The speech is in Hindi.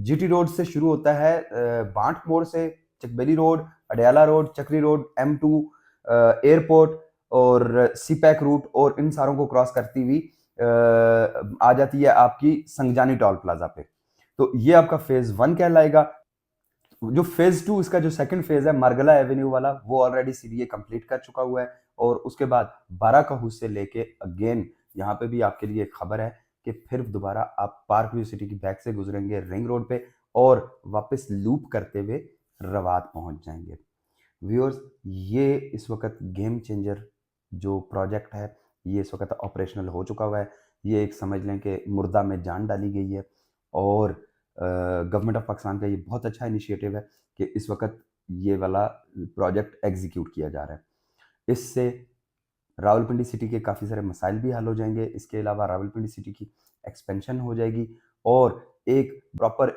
जीटी रोड से शुरू होता है, बांट मोड़ से चकबेली रोड, अडयाला रोड, चक्री रोड, M2, एयरपोर्ट और सीपैक रूट, और इन सारों को क्रॉस करती हुई आ जाती है आपकी संगजानी टोल प्लाजा पे। तो ये आपका फेज 1 कहलाएगा। जो फेज 2, इसका जो सेकंड फेज है मार्गला एवेन्यू वाला, वो ऑलरेडी सीडीए कंप्लीट कर चुका हुआ है। और उसके बाद बाराकहू से लेके अगेन यहाँ पे भी आपके लिए एक खबर है कि फिर दोबारा आप पार्क व्यू सिटी की बैक से गुजरेंगे रिंग रोड पे और वापस लूप करते हुए रवात पहुंच जाएंगे। व्यूअर्स, ये इस वक्त गेम चेंजर जो प्रोजेक्ट है, ये इस वक्त ऑपरेशनल हो चुका हुआ है। ये एक समझ लें कि मुर्दा में जान डाली गई है। और गवर्नमेंट ऑफ पाकिस्तान का ये बहुत अच्छा इनिशिएटिव है कि इस वक्त ये वाला प्रोजेक्ट एग्जीक्यूट किया जा रहा है। इससे रावलपिंडी सिटी के काफ़ी सारे मसाइल भी हल हो जाएंगे। इसके अलावा रावलपिंडी सिटी की एक्सपेंशन हो जाएगी और एक प्रॉपर